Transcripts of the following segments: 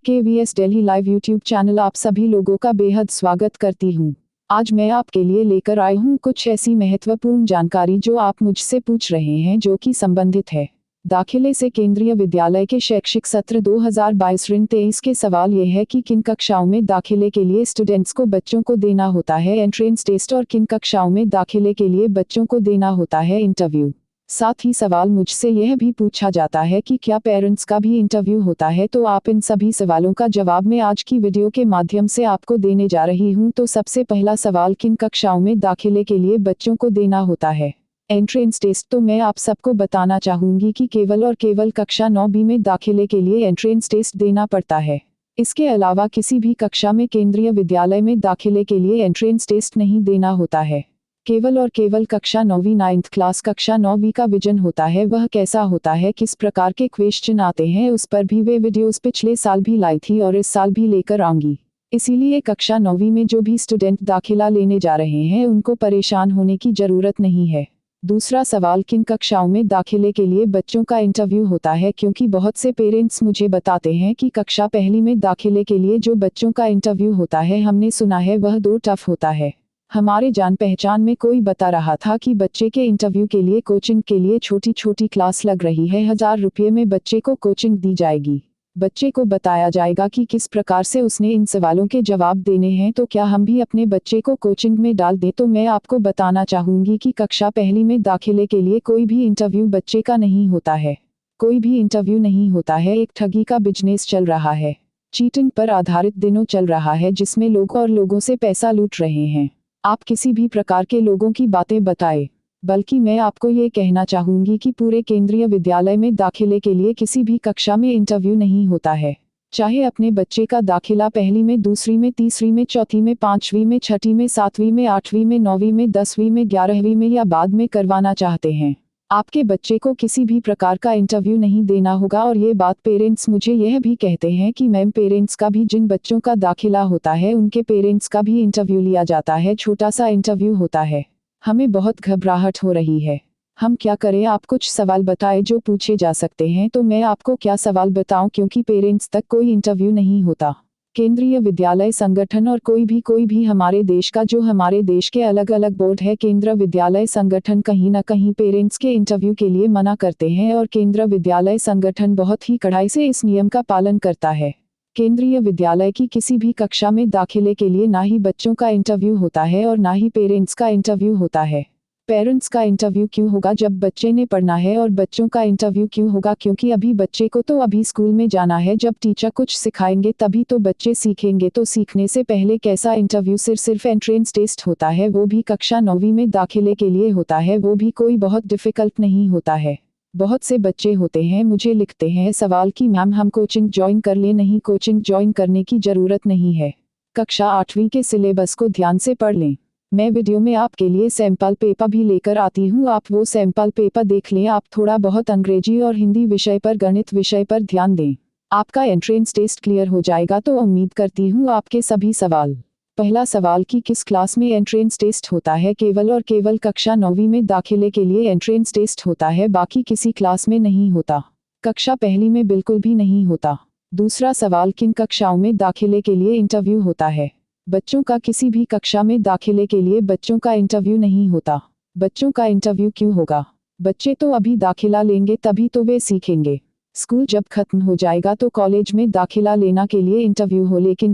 KVS Delhi live YouTube channel आप सभी लोगों का बेहद स्वागत करती हूँ। आज मैं आपके लिए लेकर आई हूँ कुछ ऐसी महत्वपूर्ण जानकारी जो आप मुझसे पूछ रहे हैं जो कि संबंधित है दाखिले से। केंद्रीय विद्यालय के शैक्षिक सत्र 2022-23 के सवाल ये है कि किन कक्षाओं में दाखिले के लिए स्टूडेंट्स को बच्चों को देना होता है एंट्रेंस टेस्ट और किन कक्षाओं में दाखिले के लिए बच्चों को देना होता है इंटरव्यू। साथ ही सवाल मुझसे यह भी पूछा जाता है कि क्या पेरेंट्स का भी इंटरव्यू होता है, तो आप इन सभी सवालों का जवाब मैं आज की वीडियो के माध्यम से आपको देने जा रही हूं। तो सबसे पहला सवाल, किन कक्षाओं में दाखिले के लिए बच्चों को देना होता है एंट्रेंस टेस्ट। तो मैं आप सबको बताना चाहूंगी कि केवल और केवल कक्षा 9B में दाखिले के लिए एंट्रेंस टेस्ट देना पड़ता है। इसके अलावा किसी भी कक्षा में केंद्रीय विद्यालय में दाखिले के लिए एंट्रेंस टेस्ट नहीं देना होता है। केवल और केवल कक्षा 9वीं 9th क्लास कक्षा 9वीं का विजन होता है। वह कैसा होता है, किस प्रकार के क्वेश्चन आते हैं, उस पर भी वे वीडियोस पिछले साल भी लाई थी और इस साल भी लेकर आऊंगी। इसीलिए कक्षा 9वीं में जो भी स्टूडेंट दाखिला लेने जा रहे हैं उनको परेशान होने की जरूरत नहीं है। दूसरा सवाल, किन कक्षाओं में दाखिले के लिए बच्चों का इंटरव्यू होता है, क्योंकि बहुत से पेरेंट्स मुझे बताते हैं कि कक्षा पहली में दाखिले के लिए जो बच्चों का इंटरव्यू होता है, हमने सुना है वह 2 टफ होता है। हमारे जान पहचान में कोई बता रहा था कि बच्चे के इंटरव्यू के लिए कोचिंग के लिए छोटी छोटी क्लास लग रही है, 1000 रुपये में बच्चे को कोचिंग दी जाएगी। बच्चे को बताया जाएगा कि किस प्रकार से उसने इन सवालों के जवाब देने हैं। तो क्या हम भी अपने बच्चे को कोचिंग में डाल दें? तो मैं आपको बताना चाहूंगी कि कक्षा पहली में दाखिले के लिए कोई भी इंटरव्यू बच्चे का नहीं होता है। कोई भी इंटरव्यू नहीं होता है। एक ठगी का बिजनेस चल रहा है, चीटिंग पर आधारित दिनों चल रहा है, जिसमें लोग और लोगों से पैसा लूट रहे हैं। आप किसी भी प्रकार के लोगों की बातें बताएं, बल्कि मैं आपको ये कहना चाहूंगी कि पूरे केंद्रीय विद्यालय में दाखिले के लिए किसी भी कक्षा में इंटरव्यू नहीं होता है। चाहे अपने बच्चे का दाखिला पहली में, दूसरी में, तीसरी में, चौथी में, 5वीं में, 6ठी में, 7वीं में, 8वीं में, 9वीं में, 10वीं में, 11वीं में या बाद में करवाना चाहते हैं, आपके बच्चे को किसी भी प्रकार का इंटरव्यू नहीं देना होगा। और ये बात पेरेंट्स मुझे यह भी कहते हैं कि मैम, पेरेंट्स का भी, जिन बच्चों का दाखिला होता है उनके पेरेंट्स का भी इंटरव्यू लिया जाता है, छोटा सा इंटरव्यू होता है। हमें बहुत घबराहट हो रही है, हम क्या करें? आप कुछ सवाल बताएं जो पूछे जा सकते हैं। तो मैं आपको क्या सवाल बताऊं, क्योंकि पेरेंट्स तक कोई इंटरव्यू नहीं होता। केंद्रीय विद्यालय संगठन और कोई भी हमारे देश का, जो हमारे देश के अलग अलग बोर्ड है, केंद्रीय विद्यालय संगठन कहीं ना कहीं पेरेंट्स के इंटरव्यू के लिए मना करते हैं। और केंद्रीय विद्यालय संगठन बहुत ही कड़ाई से इस नियम का पालन करता है। केंद्रीय विद्यालय की किसी भी कक्षा में दाखिले के लिए ना ही बच्चों का इंटरव्यू होता है और ना ही पेरेंट्स का इंटरव्यू होता है। पेरेंट्स का इंटरव्यू क्यों होगा जब बच्चे ने पढ़ना है, और बच्चों का इंटरव्यू क्यों होगा क्योंकि अभी बच्चे को तो अभी स्कूल में जाना है। जब टीचर कुछ सिखाएंगे तभी तो बच्चे सीखेंगे। तो सीखने से पहले कैसा इंटरव्यू? सिर्फ एंट्रेंस टेस्ट होता है, वो भी कक्षा 9वीं में दाखिले के लिए होता है। वो भी कोई बहुत डिफिकल्ट नहीं होता है। बहुत से बच्चे होते हैं, मुझे लिखते हैं सवाल कि मैम हम कोचिंग ज्वाइन कर लें। नहीं, कोचिंग ज्वाइन करने की जरूरत नहीं है। कक्षा 8वीं के सिलेबस को ध्यान से पढ़ लें। मैं वीडियो में आपके लिए सैंपल पेपर भी लेकर आती हूँ, आप वो सैंपल पेपर देख लें। आप थोड़ा बहुत अंग्रेजी और हिंदी विषय पर, गणित विषय पर ध्यान दें। आपका एंट्रेंस टेस्ट क्लियर हो जाएगा। तो उम्मीद करती हूँ आपके सभी सवाल। पहला सवाल कि किस क्लास में एंट्रेंस टेस्ट होता है? केवल और केवल कक्षा 9वीं में दाखिले के लिए एंट्रेंस टेस्ट होता है, बाकी किसी क्लास में नहीं होता। कक्षा पहली में बिल्कुल भी नहीं होता। दूसरा सवाल, किन कक्षाओं में दाखिले के लिए इंटरव्यू होता है? बच्चों का किसी भी कक्षा में दाखिले के लिए बच्चों का इंटरव्यू नहीं होता। बच्चों का इंटरव्यू क्यों होगा? बच्चे तो अभी दाखिला लेंगे तभी तो वे सीखेंगे। स्कूल जब खत्म हो जाएगा तो कॉलेज में दाखिला लेना के लिए इंटरव्यू हो, लेकिन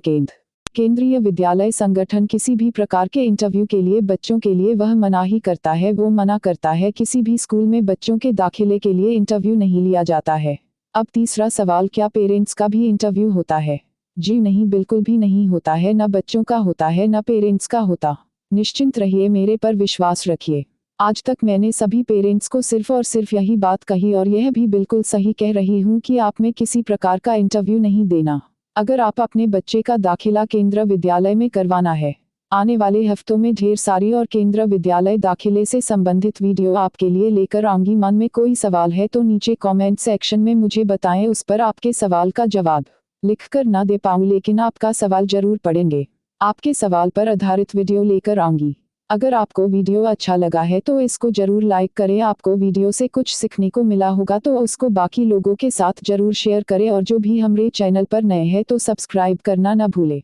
केंद्रीय विद्यालय संगठन किसी भी प्रकार के इंटरव्यू के लिए बच्चों के लिए वह मना ही करता है। वो मना करता है, किसी भी स्कूल में बच्चों के दाखिले के लिए इंटरव्यू नहीं लिया जाता है। अब तीसरा सवाल, क्या पेरेंट्स का भी इंटरव्यू होता है? जी नहीं, बिल्कुल भी नहीं होता है। न बच्चों का होता है, न पेरेंट्स का होता। निश्चिंत रहिए, मेरे पर विश्वास रखिए। आज तक मैंने सभी पेरेंट्स को सिर्फ और सिर्फ यही बात कही, और यह भी बिल्कुल सही कह रही हूँ कि आप में किसी प्रकार का इंटरव्यू नहीं देना। अगर आप अपने बच्चे का दाखिला केंद्रीय विद्यालय में करवाना है, आने वाले हफ्तों में ढेर सारी और केंद्रीय विद्यालय दाखिले से संबंधित वीडियो आपके लिए लेकर आऊंगी। मन में कोई सवाल है तो नीचे कमेंट सेक्शन में मुझे बताएं, उस पर आपके सवाल का जवाब लिखकर ना दे पाऊं, लेकिन आपका सवाल जरूर पढ़ेंगे। आपके सवाल पर आधारित वीडियो लेकर आऊंगी। अगर आपको वीडियो अच्छा लगा है तो इसको जरूर लाइक करें। आपको वीडियो से कुछ सीखने को मिला होगा तो उसको बाकी लोगों के साथ जरूर शेयर करें और जो भी हमारे चैनल पर नए हैं तो सब्सक्राइब करना ना भूलें।